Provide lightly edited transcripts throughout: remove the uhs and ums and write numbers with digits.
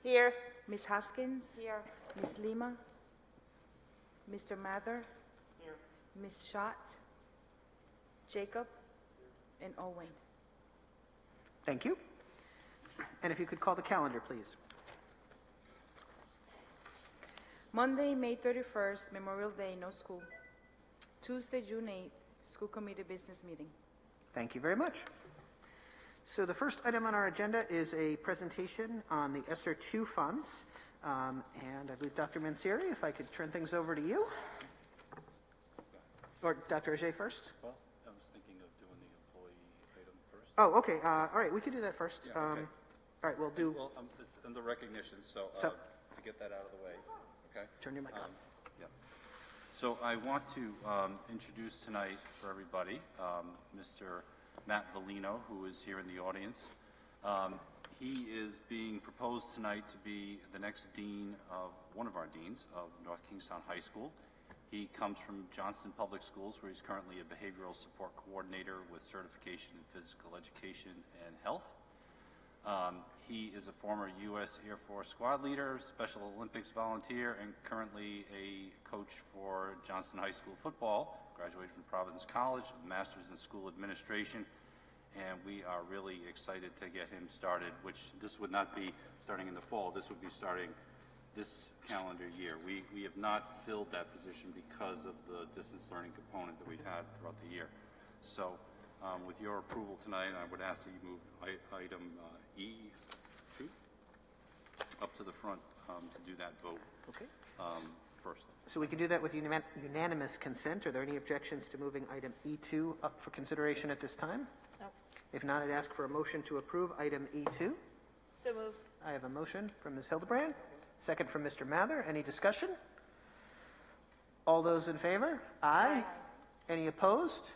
Here. Ms. Hoskins? Here. Ms. Lima? Mr. Mather? Here. Ms. Schott? Jacob? And Owen. Thank you. And if you could call the calendar, please. Monday, May 31st, Memorial Day, no school. Tuesday, June 8th, school committee business meeting. Thank you very much. So the first item on our agenda is a presentation on the Sr2 Funds. And I believe Dr. Mansieri, if I could turn things over to you. Or Dr. Ajay first? Well, I was thinking of doing the employee item first. Oh, okay. All right, we can do that first. Yeah, okay. All right, we'll do... Well, it's under recognition, so So- to get that out of the way, okay? Turn your mic on. Yeah. So I want to introduce tonight for everybody Mr. Matt Valino, who is here in the audience. He is being proposed tonight to be the next dean of one of our deans of North Kingstown High School. He comes from Johnston Public Schools, where he's currently a behavioral support coordinator with certification in physical education and health. He is a former U.S. Air Force squad leader, Special Olympics volunteer, and currently a coach for Johnston High School football. Graduated from Providence College with a master's in school administration. And we are really excited to get him started, which this would not be starting in the fall. This would be starting this calendar year. We have not filled that position because of the distance learning component that we've had throughout the year. So with your approval tonight, I would ask that you move item E2 up to the front to do that vote. Okay. First. So we can do that with unanimous consent. Are there any objections to moving item E2 up for consideration at this time? No. If not, I'd ask for a motion to approve item E2. So moved. I have a motion from Ms. Hildebrand, second from Mr. Mather. Any discussion? All those in favor? Aye. Any opposed?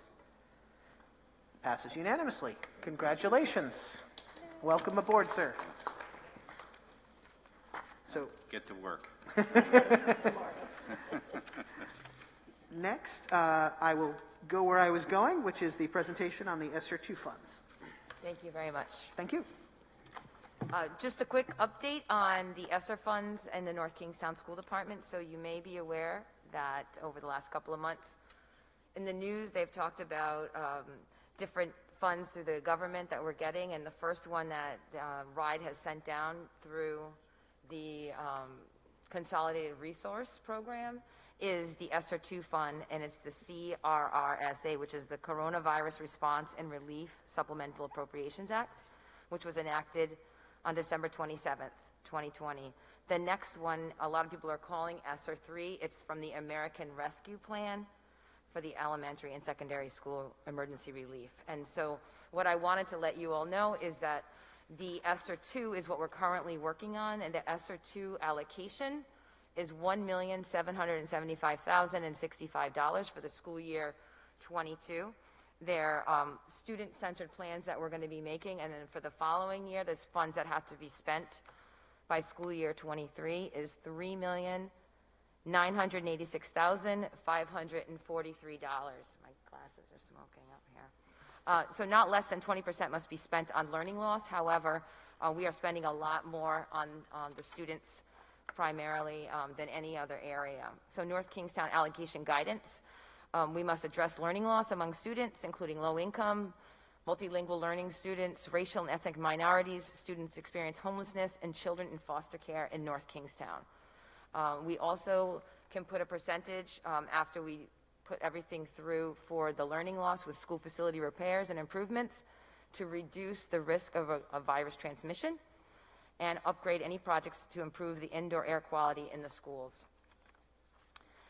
Passes unanimously. Congratulations. Welcome aboard, sir. So Get to work. next, I will go where I was going, which is the presentation on the Sr2 Funds. Thank you very much. Thank you. Just a quick update on the ESSER funds and the North Kingstown School Department. So you may be aware that over the last couple of months in the news, they've talked about different funds through the government that we're getting. And the first one that Rhode has sent down through the Consolidated Resource Program is the Sr2 Fund, and it's the CRRSA, which is the Coronavirus Response and Relief Supplemental Appropriations Act, which was enacted on December 27th, 2020. The next one, a lot of people are calling ESSER3. It's from the American Rescue Plan for the elementary and secondary school emergency relief. And so what I wanted to let you all know is that the ESSER2 is what we're currently working on, and the ESSER2 allocation is $1,775,065 for the school year 22. They're student-centered plans that we're going to be making, and then for the following year, there's funds that have to be spent by school year 23 is $3,986,543. My glasses are smoking up here. So not less than 20% must be spent on learning loss. However, we are spending a lot more on the students primarily than any other area. So North Kingstown allocation guidance. We must address learning loss among students, including low-income, multilingual learning students, racial and ethnic minorities, students experience homelessness, and children in foster care in North Kingstown. We also can put a percentage after we put everything through for the learning loss with school facility repairs and improvements to reduce the risk of a virus transmission and upgrade any projects to improve the indoor air quality in the schools.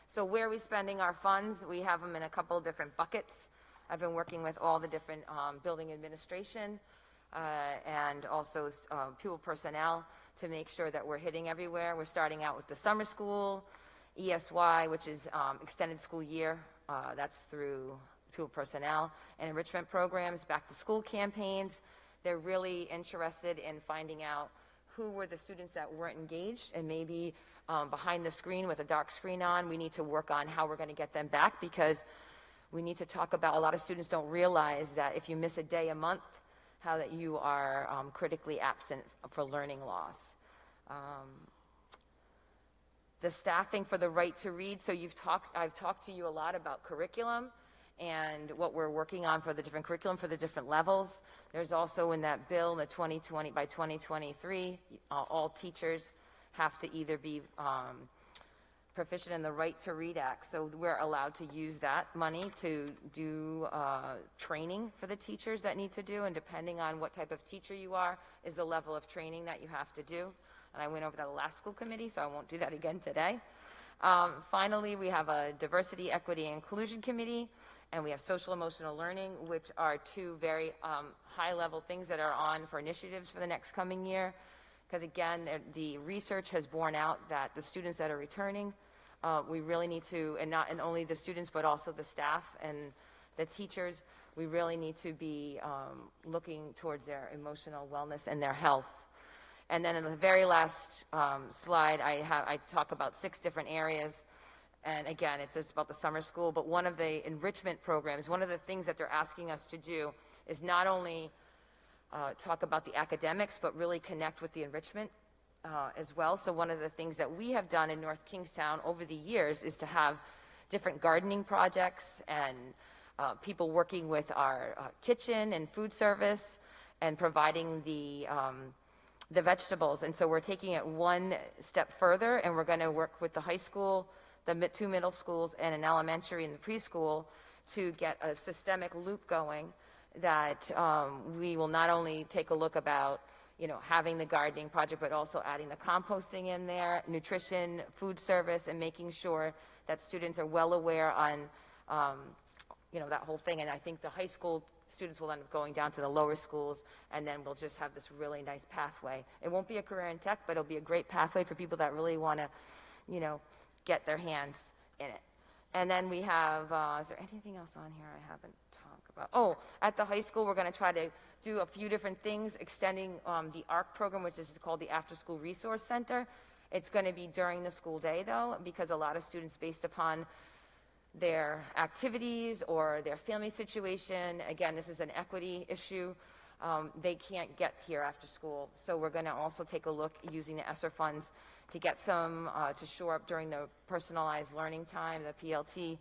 So where are we spending our funds? We have them in a couple of different buckets. I've been working with all the different building administration and also pupil personnel to make sure that we're hitting everywhere. We're starting out with the summer school, ESY, which is extended school year. That's through pupil personnel and enrichment programs, back to school campaigns. They're really interested in finding out who were the students that weren't engaged, and maybe behind the screen with a dark screen on, we need to work on how we're going to get them back, because we need to talk about, a lot of students don't realize that if you miss a day a month, how that you are critically absent for learning loss. The staffing for the right to read. So I've talked to you a lot about curriculum and what we're working on for the different curriculum for the different levels. There's also in that bill, the 2020, by 2023, all teachers have to either be proficient in the Right to Read Act. So we're allowed to use that money to do training for the teachers that need to do, and depending on what type of teacher you are, is the level of training that you have to do. And I went over that at the last school committee, so I won't do that again today. Finally, we have a Diversity, Equity, and Inclusion Committee, and we have Social Emotional Learning, which are two very high-level things that are on for initiatives for the next coming year. Because again, the research has borne out that the students that are returning, we really need to, and not and only the students, but also the staff and the teachers, we really need to be looking towards their emotional wellness and their health. And then in the very last slide, I talk about 6 different areas. And again, it's about the summer school, but one of the enrichment programs, one of the things that they're asking us to do is not only talk about the academics, but really connect with the enrichment as well. So one of the things that we have done in North Kingstown over the years is to have different gardening projects and people working with our kitchen and food service and providing the vegetables. And so we're taking it one step further, and we're going to work with the high school, the 2 middle schools, and an elementary and the preschool to get a systemic loop going that we will not only take a look about, having the gardening project, but also adding the composting in there, nutrition, food service, and making sure that students are well aware on, that whole thing. And I think the high school students will end up going down to the lower schools, and then we'll just have this really nice pathway. It won't be a career in tech, but it'll be a great pathway for people that really want to, get their hands in it. And then we have, is there anything else on here I haven't talked about? Oh, at the high school, we're going to try to do a few different things, extending the ARC program, which is called the After School Resource Center. It's going to be during the school day, though, because a lot of students, based upon their activities or their family situation, again, this is an equity issue, they can't get here after school. So we're going to also take a look using the ESSER funds to get some, to shore up during the personalized learning time, the PLT,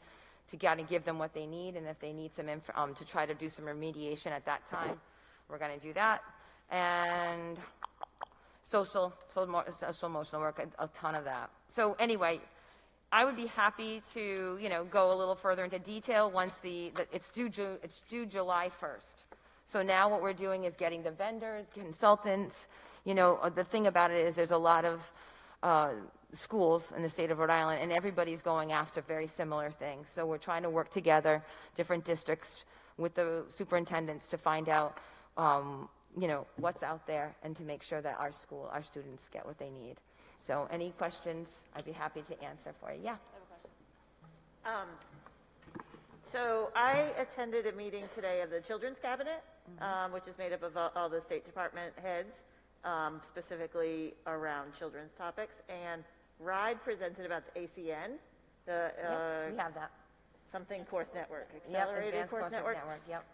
to kind of give them what they need, and if they need some, to try to do some remediation at that time, we're going to do that. And social emotional work, a ton of that. So anyway, I would be happy to, go a little further into detail once it's due July 1st. So now what we're doing is getting the vendors, consultants. The thing about it is there's a lot of schools in the state of Rhode Island, and everybody's going after very similar things. So we're trying to work together, different districts, with the superintendents to find out, what's out there, and to make sure that our students get what they need. So any questions, I'd be happy to answer for you. Yeah. I have a question. So I attended a meeting today of the Children's Cabinet, which is made up of all the State Department heads, specifically around children's topics. And Rhode presented about the ACN, We have that. something course network, Yep, accelerated Advanced course network. Yep.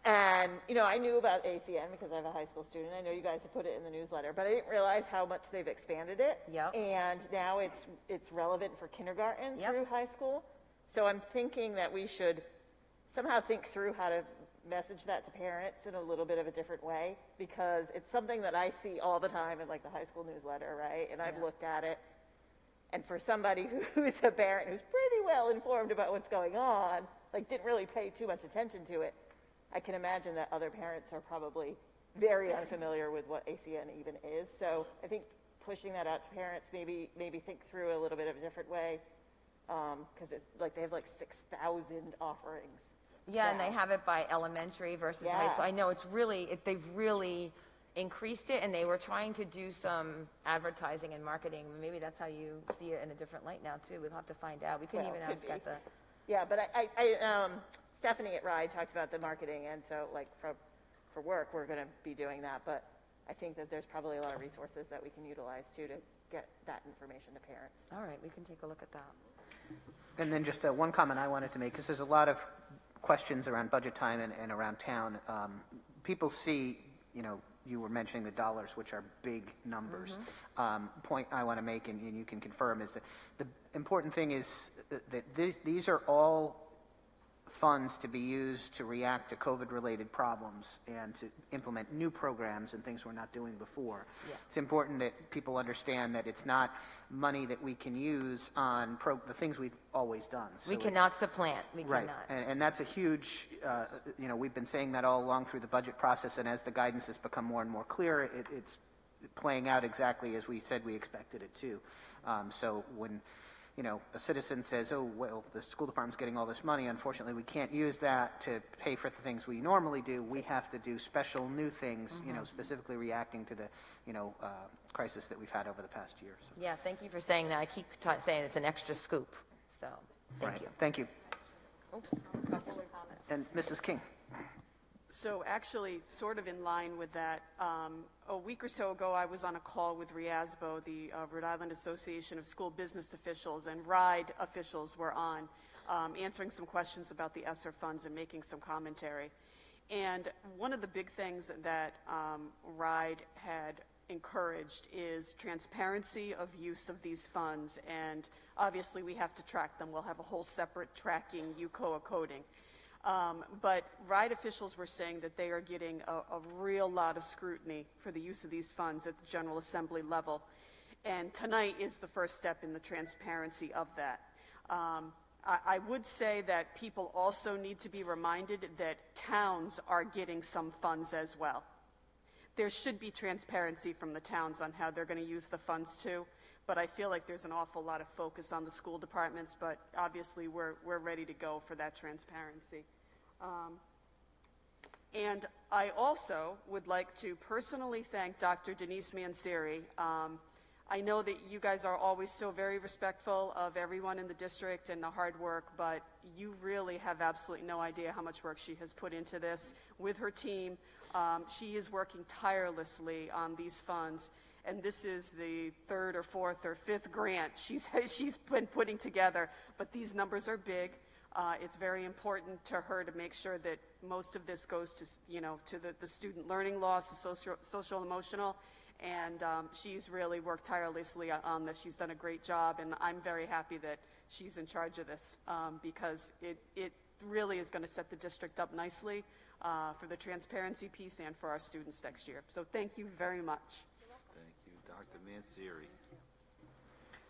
And, I knew about ACN because I have a high school student. I know you guys have put it in the newsletter, but I didn't realize how much they've expanded it. Yep. And now it's relevant for kindergarten Yep. through high school. So I'm thinking that we should somehow think through how to message that to parents in a little bit of a different way, because it's something that I see all the time in like the high school newsletter, right? And I've looked at it. And for somebody who's a parent who's pretty well informed about what's going on, like didn't really pay too much attention to it, I can imagine that other parents are probably very unfamiliar with what ACN even is. So I think pushing that out to parents, maybe think through a little bit of a different way, because it's like they have like 6,000 offerings. Yeah, and they have it by elementary versus high Yeah. school. I know they've really increased it, and they were trying to do some advertising and marketing. Maybe that's how you see it in a different light now too. We'll have to find out. We couldn't Well, even could ask be. at the. Yeah, but I Stephanie at Rhode talked about the marketing, and so like for work, we're going to be doing that. But I think that there's probably a lot of resources that we can utilize too to get that information to parents. All right, we can take a look at that. And then just one comment I wanted to make, because there's a lot of questions around budget time and around town. People see, you were mentioning the dollars, which are big numbers. Point I want to make, and you can confirm, is that the important thing is that these are all funds to be used to react to COVID-related problems and to implement new programs and things we're not doing before. Yeah. It's important that people understand that it's not money that we can use on the things we've always done. So We cannot supplant. We right, cannot. and that's a huge, we've been saying that all along through the budget process, and as the guidance has become more and more clear, it's playing out exactly as we said we expected it to. So when a citizen says, oh, well, the school department's getting all this money, unfortunately we can't use that to pay for the things we normally do. We have to do special new things, specifically reacting to the, crisis that we've had over the past year. So. Yeah, thank you for saying that. I keep saying it's an extra scoop, so thank you. Thank you. Oops, a couple of comments. And Mrs. King. So actually, sort of in line with that, a week or so ago, I was on a call with RIASBO, the Rhode Island Association of School Business Officials, and Rhode officials were on, answering some questions about the ESSER funds and making some commentary. And one of the big things that Rhode had encouraged is transparency of use of these funds, and obviously we have to track them. We'll have a whole separate tracking UCOA coding. But Rhode officials were saying that they are getting a real lot of scrutiny for the use of these funds at the General Assembly level. And tonight is the first step in the transparency of that. I would say that people also need to be reminded that towns are getting some funds as well. There should be transparency from the towns on how they're going to use the funds too. But I feel like there's an awful lot of focus on the school departments, but obviously we're ready to go for that transparency. And I also would like to personally thank Dr. Denise Mansieri. I know that you guys are always so very respectful of everyone in the district and the hard work, but you really have absolutely no idea how much work she has put into this with her team. She is working tirelessly on these funds. And this is the third or fourth or fifth grant she's been putting together. But these numbers are big. It's very important to her to make sure that most of this goes to, to the student learning loss, the social emotional. And she's really worked tirelessly on this. She's done a great job. And I'm very happy that she's in charge of this because it really is going to set the district up nicely for the transparency piece and for our students next year. So thank you very much. Dr. Mansieri.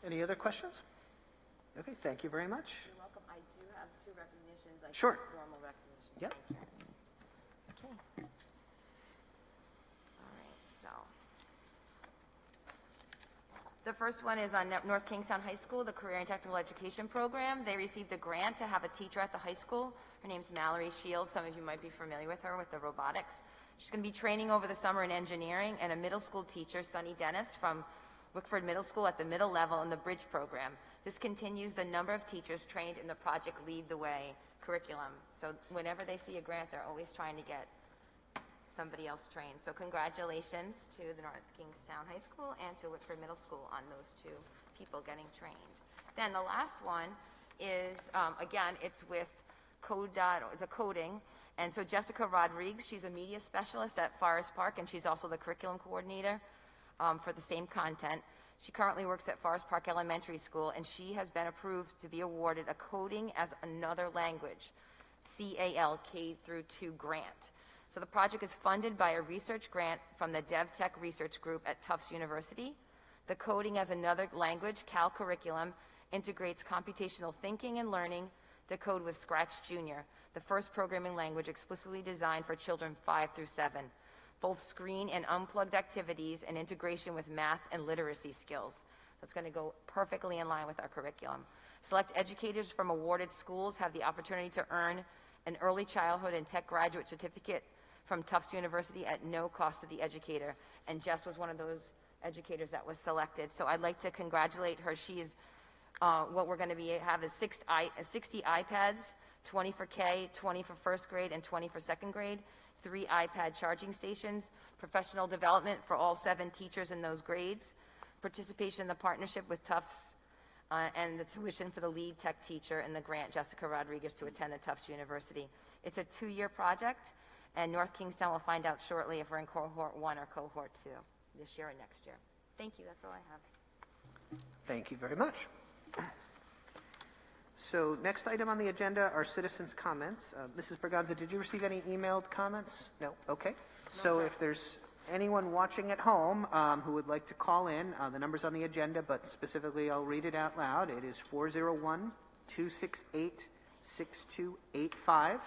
Any other questions? Okay, thank you very much. You're welcome. I do have two recognitions. Sure. Normal recognitions. Yep. Okay. All right, so. The first one is on North Kingstown High School, the Career and Technical Education Program. They received a grant to have a teacher at the high school. Her name's Mallory Shields. Some of you might be familiar with her with the robotics. She's going to be training over the summer in engineering, and a middle school teacher, Sunny Dennis, from Wickford Middle School at the middle level in the Bridge program. This continues the number of teachers trained in the Project Lead the Way curriculum. So whenever they see a grant, they're always trying to get somebody else trained. So congratulations to the North Kingstown High School and to Wickford Middle School on those two people getting trained. Then the last one is, again, it's with it's a coding. And so Jessica Rodriguez, she's a media specialist at Forest Park, and she's also the curriculum coordinator for the same content. She currently works at Forest Park Elementary School, and she has been approved to be awarded a Coding as Another Language, CAL, K-2 grant. So the project is funded by a research grant from the DevTech Research Group at Tufts University. The Coding as Another Language, CAL curriculum, integrates computational thinking and learning to code with Scratch Junior, the first programming language explicitly designed for children 5 through 7, both screen and unplugged activities and integration with math and literacy skills. That's going to go perfectly in line with our curriculum. Select educators from awarded schools have the opportunity to earn an early childhood and tech graduate certificate from Tufts University at no cost to the educator. And Jess was one of those educators that was selected. So I'd like to congratulate her. She's what we're going to have is 60 iPads, 20 for K, 20 for first grade, and 20 for second grade, 3 iPad charging stations, professional development for all 7 teachers in those grades, participation in the partnership with Tufts, and the tuition for the lead tech teacher and the grant, Jessica Rodriguez, to attend at Tufts University. It's a 2-year project, And North Kingstown will find out shortly if we're in cohort 1 or cohort 2 this year and next year. Thank you, that's all I have. Thank you very much. So next item on the agenda are citizens' comments. Mrs. Berganza, did you receive any emailed comments? No? Okay. So if there's anyone watching at home who would like to call in, the number's on the agenda, but specifically I'll read it out loud. It is 401-268-6285.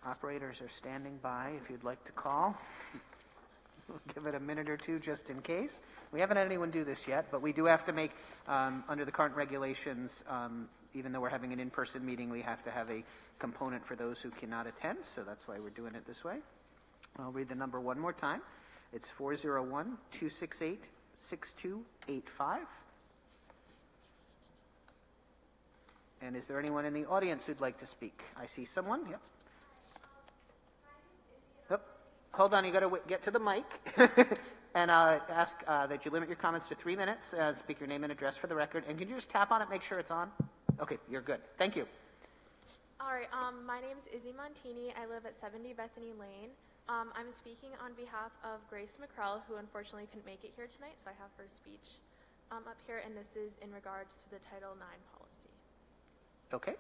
Operators are standing by if you'd like to call. We'll give it a minute or two just in case. We haven't had anyone do this yet, but we do have to make, under the current regulations, even though we're having an in-person meeting, we have to have a component for those who cannot attend, so that's why we're doing it this way. I'll read the number one more time. It's 401-268-6285. And is there anyone in the audience who'd like to speak? I see someone. Yep. Yep. Hold on, you got to get to the mic. And ask that you limit your comments to 3 minutes. Speak your name and address for the record. And can you just tap on it, make sure it's on? Okay, you're good. Thank you. All right, my name is Izzy Montini. I live at 70 Bethany Lane. I'm speaking on behalf of Grace McCrell, who unfortunately couldn't make it here tonight, so I have her speech up here, and this is in regards to the Title IX policy. Okay.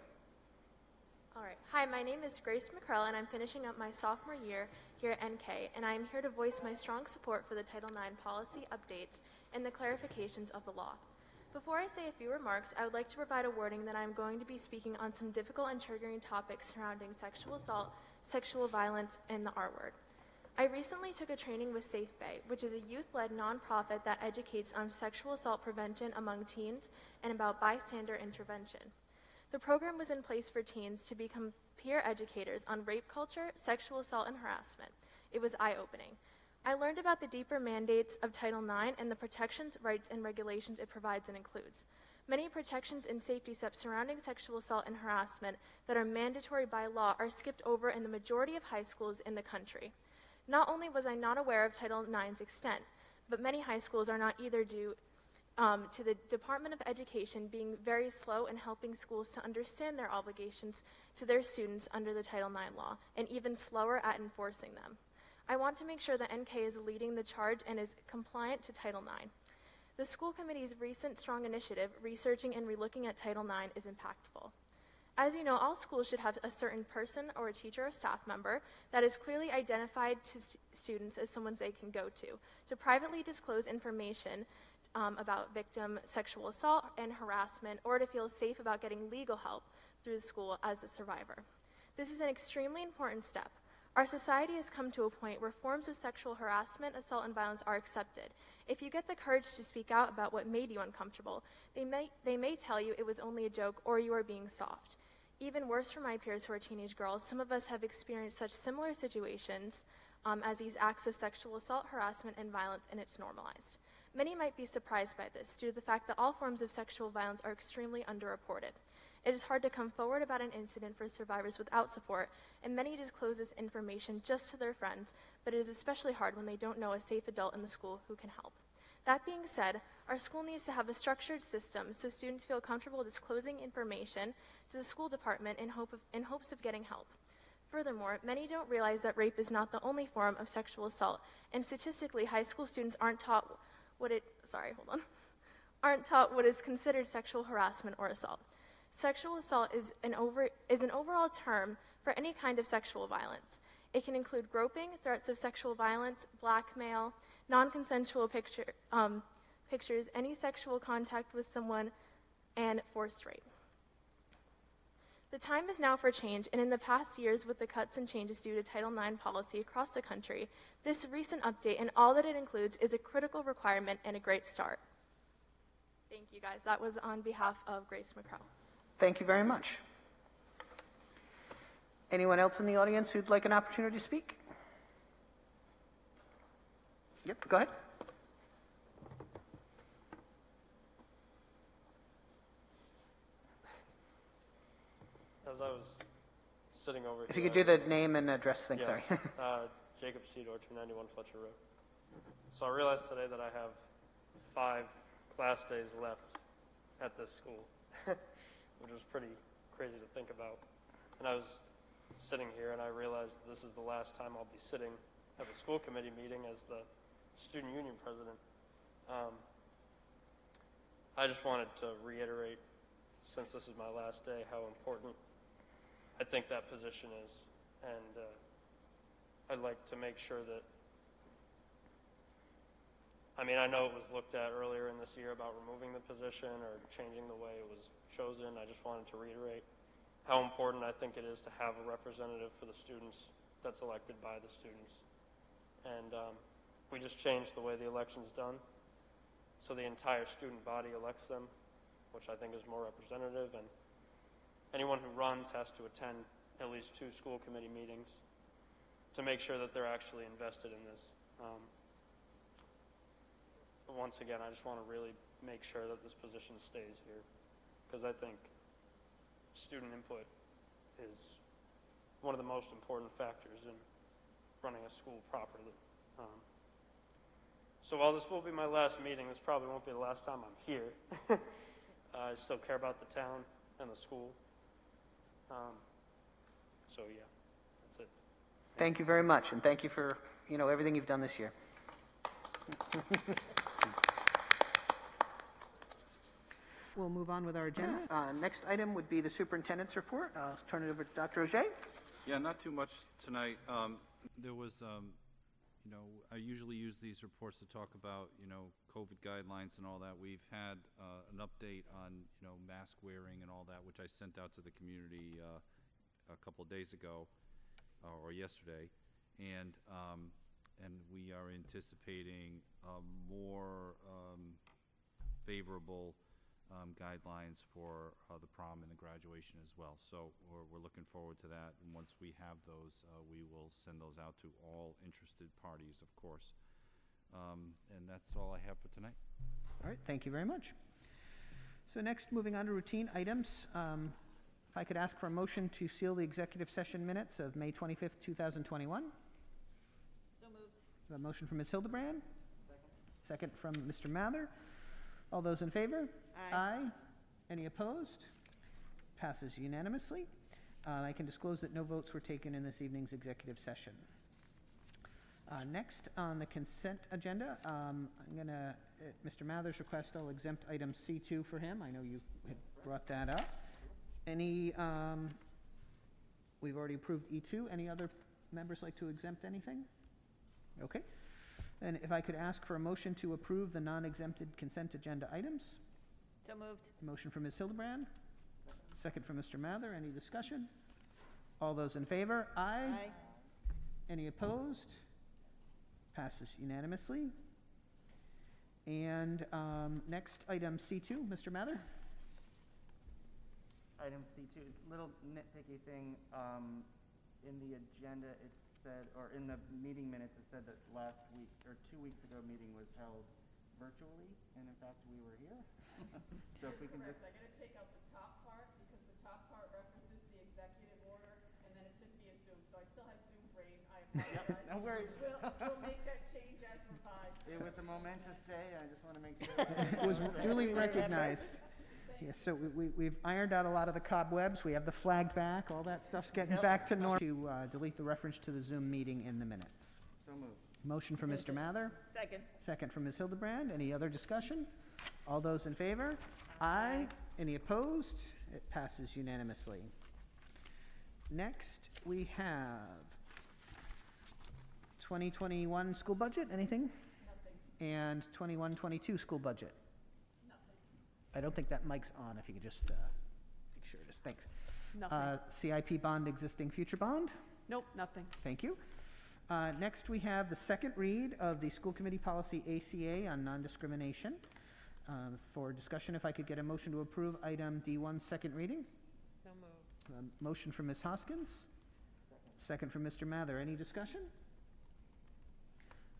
All right. Hi, my name is Grace McCrell, and I'm finishing up my sophomore year here at NK, and I am here to voice my strong support for the Title IX policy updates and the clarifications of the law. Before I say a few remarks, I would like to provide a warning that I'm going to be speaking on some difficult and triggering topics surrounding sexual assault, sexual violence, and the R word. I recently took a training with Safe Bay, which is a youth-led nonprofit that educates on sexual assault prevention among teens and about bystander intervention. The program was in place for teens to become peer educators on rape culture, sexual assault, and harassment. It was eye-opening. I learned about the deeper mandates of Title IX and the protections, rights, and regulations it provides and includes. Many protections and safety steps surrounding sexual assault and harassment that are mandatory by law are skipped over in the majority of high schools in the country. Not only was I not aware of Title IX's extent, but many high schools are not either due to the Department of Education being very slow in helping schools to understand their obligations to their students under the Title IX law, and even slower at enforcing them. I want to make sure that NK is leading the charge and is compliant to Title IX. The school committee's recent strong initiative, researching and relooking at Title IX, is impactful. As you know, all schools should have a certain person or a teacher or staff member that is clearly identified to students as someone they can go to privately disclose information about victim sexual assault and harassment, or to feel safe about getting legal help through the school as a survivor. This is an extremely important step. Our society has come to a point where forms of sexual harassment, assault, and violence are accepted. If you get the courage to speak out about what made you uncomfortable, they may tell you it was only a joke or you are being soft. Even worse for my peers who are teenage girls, some of us have experienced such similar situations as these acts of sexual assault, harassment, and violence, and it's normalized. Many might be surprised by this due to the fact that all forms of sexual violence are extremely underreported. It is hard to come forward about an incident for survivors without support, and many disclose this information just to their friends, but it is especially hard when they don't know a safe adult in the school who can help. That being said, our school needs to have a structured system so students feel comfortable disclosing information to the school department in hopes of getting help. Furthermore, many don't realize that rape is not the only form of sexual assault, and statistically, high school students aren't taught what is considered sexual harassment or assault. Sexual assault is an overall term for any kind of sexual violence. It can include groping, threats of sexual violence, blackmail, non-consensual pictures, any sexual contact with someone, and forced rape. The time is now for change, and in the past years, with the cuts and changes due to Title IX policy across the country, this recent update and all that it includes is a critical requirement and a great start. Thank you, guys. That was on behalf of Grace McCrell. Thank you very much. Anyone else in the audience who'd like an opportunity to speak? Yep, go ahead. As I was sitting over If here... you could do the name and address thing, sorry. Jacob Cedar, 291 Fletcher Road. So I realized today that I have 5 class days left at this school, which was pretty crazy to think about. And I was sitting here, and I realized this is the last time I'll be sitting at the school committee meeting as the student union president. I just wanted to reiterate, since this is my last day, how important I think that position is. And I'd like to make sure that, I mean, I know it was looked at earlier in this year about removing the position or changing the way it was chosen. I just wanted to reiterate how important I think it is to have a representative for the students that's elected by the students. And we just changed the way the election's done. So the entire student body elects them, which I think is more representative, and anyone who runs has to attend at least 2 school committee meetings to make sure that they're actually invested in this. But once again, I just want to really make sure that this position stays here, because I think student input is one of the most important factors in running a school properly. So while this will be my last meeting, this probably won't be the last time I'm here. I still care about the town and the school. So yeah, that's it. Thank you very much, and thank you for, everything you've done this year. We'll move on with our agenda. Next item would be the superintendent's report. I'll turn it over to Dr. Auger. Yeah, not too much tonight. There was, I usually use these reports to talk about, COVID guidelines and all that. We've had an update on, mask wearing and all that, which I sent out to the community a couple of days ago or yesterday, and we are anticipating more favorable guidelines for the prom and the graduation as well. So we're looking forward to that, and once we have those, we will send those out to all interested parties, of course. And that's all I have for tonight. All right, thank you very much. So next, moving on to routine items. If I could ask for a motion to seal the executive session minutes of May 25th, 2021. So moved. A motion from Ms. Hildebrand. Second from Mr. Mather. All those in favor? Aye. Any opposed? Passes unanimously. I can disclose that no votes were taken in this evening's executive session. Next on the consent agenda, I'm going to, at Mr. Mather's request, I'll exempt item C2 for him. I know you had brought that up. We've already approved E2. Any other members like to exempt anything? Okay. And if I could ask for a motion to approve the non-exempted consent agenda items. So moved. Motion from Ms. Hildebrand. Second from Mr. Mather. Any discussion? All those in favor? Aye. Aye. Any opposed? Passes unanimously. And next, item C2, Mr. Mather. Item C2, little nitpicky thing. In the agenda, it said, or in the meeting minutes, it said that last week, or 2 weeks ago, meeting was held virtually, and in fact, we were here. So if we can just... I'm going to take out the top part, because the top part references the executive order, and then it's in via Zoom. So I still had Zoom brain. I apologize. No worries. We'll make that change as revised. It was a momentous day. I just want to make sure. It was duly recognized. Yes, so we've ironed out a lot of the cobwebs. We have the flag back. All that stuff's getting back to normal. To delete the reference to the Zoom meeting in the minutes. So moved. Motion from Mr. Mather. Second. Second from Ms. Hildebrand. Any other discussion? All those in favor? Aye. Any opposed? It passes unanimously. Next, we have 2021 school budget. Anything? Nothing. And 21-22 school budget. I don't think that mic's on, if you could just make sure it is. Thanks. Nothing. CIP bond, existing future bond. Nope, nothing. Thank you. Next, we have the second read of the school committee policy ACA on non-discrimination. For discussion, if I could get a motion to approve item D1, second reading. So moved. Motion from Ms. Hoskins. Second from Mr. Mather. Any discussion?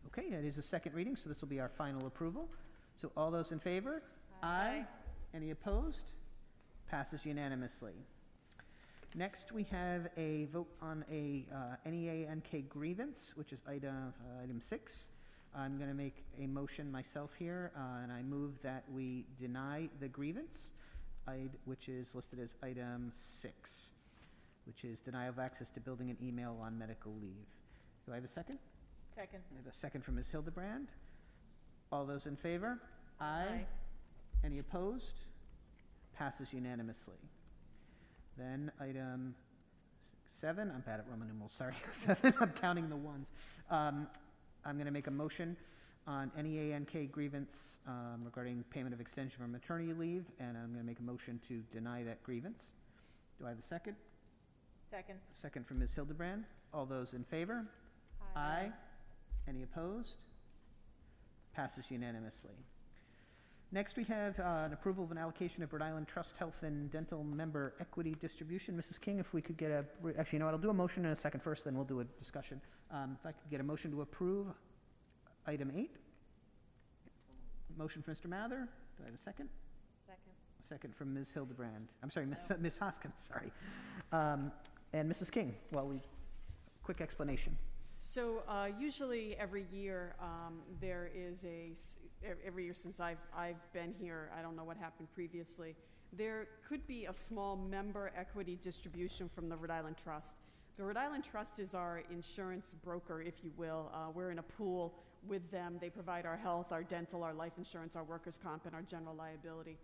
Okay, it is a second reading, so this will be our final approval. So all those in favor? Aye. Any opposed? Passes unanimously. Next, we have a vote on a NEA-NK grievance, which is item 6. I'm going to make a motion myself here, and I move that we deny the grievance, which is listed as item 6. which is denial of access to building and email on medical leave. Do I have a second? Second. I have a second from Ms. Hildebrand. All those in favor? Aye. Any opposed? Passes unanimously. Then item 7, I'm bad at Roman numerals, sorry. 7, I'm counting the ones. I'm going to make a motion on NEANK grievance regarding payment of extension for maternity leave, and I'm going to make a motion to deny that grievance. Do I have a second? Second. Second from Ms. Hildebrand. All those in favor? Aye. Any opposed? Passes unanimously. Next, we have an approval of an allocation of Rhode Island Trust Health and Dental member equity distribution. Mrs. King, if we could get actually, you know what, I'll do a motion in a second first, then we'll do a discussion. If I could get a motion to approve item 8. Motion from Mr. Mather. Do I have a second? Second. A second from Ms. Hildebrand. I'm sorry, Ms. Hoskins, sorry. And Mrs. King, quick explanation. So usually every year there is every year since I've been here, I don't know what happened previously, there could be a small member equity distribution from the Rhode Island Trust. The Rhode Island Trust is our insurance broker, if you will. We're in a pool with them. They provide our health, our dental, our life insurance, our workers' comp, and our general liability.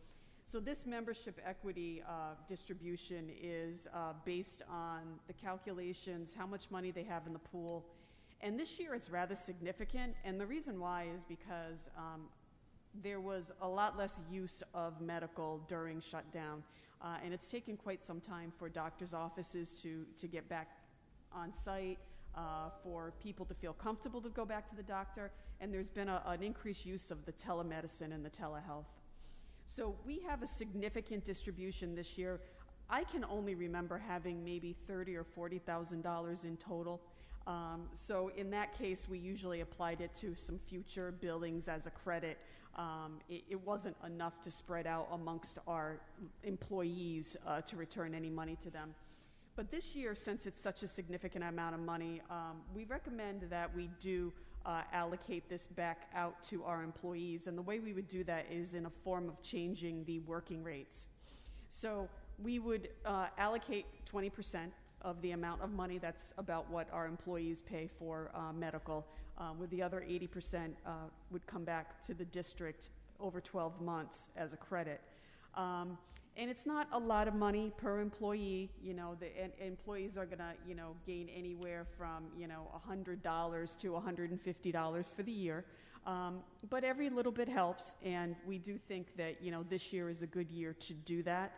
So this membership equity distribution is based on the calculations, how much money they have in the pool. And this year it's rather significant, and the reason why is because there was a lot less use of medical during shutdown, and it's taken quite some time for doctors' offices to get back on site, for people to feel comfortable to go back to the doctor, and there's been an increased use of the telemedicine and the telehealth. So we have a significant distribution this year. I can only remember having maybe $30,000 or $40,000 in total. So in that case, we usually applied it to some future billings as a credit. It wasn't enough to spread out amongst our employees to return any money to them. But this year, since it's such a significant amount of money, we recommend that we do allocate this back out to our employees. And the way we would do that is in a form of changing the working rates. So we would allocate 20% of the amount of money, that's about what our employees pay for medical, with the other 80% would come back to the district over 12 months as a credit. And it's not a lot of money per employee. You know, the employees are gonna, gain anywhere from, $100 to $150 for the year. But every little bit helps, and we do think that, this year is a good year to do that.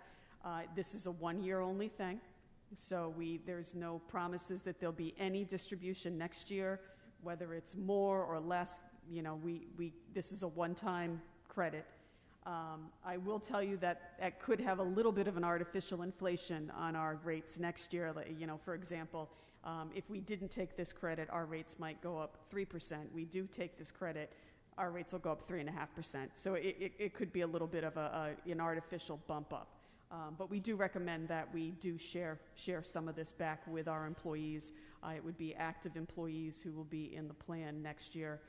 This is a one-year only thing. So there's no promises that there'll be any distribution next year, whether it's more or less. This is a one-time credit. I will tell you that could have a little bit of an artificial inflation on our rates next year. For example, if we didn't take this credit, our rates might go up 3%. We do take this credit, our rates will go up 3.5%. So it could be a little bit of an artificial bump up. But we do recommend that we do share some of this back with our employees. It would be active employees who will be in the plan next year.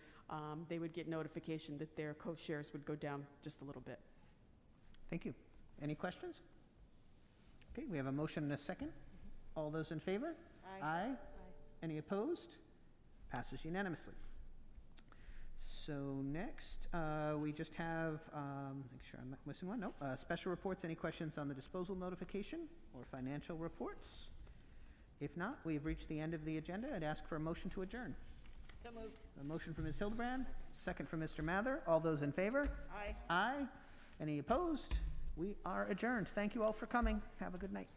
They would get notification that their co-shares would go down just a little bit. Thank you. Any questions? Okay, we have a motion and a second. All those in favor? Aye. Aye. Any opposed? Passes unanimously. So next, we just have, make sure I'm not missing one. Nope. Special reports. Any questions on the disposal notification or financial reports? If not, we've reached the end of the agenda. I'd ask for a motion to adjourn. So moved. A motion from Ms. Hildebrand, second from Mr. Mather. All those in favor? Aye. Aye. Any opposed? We are adjourned. Thank you all for coming. Have a good night.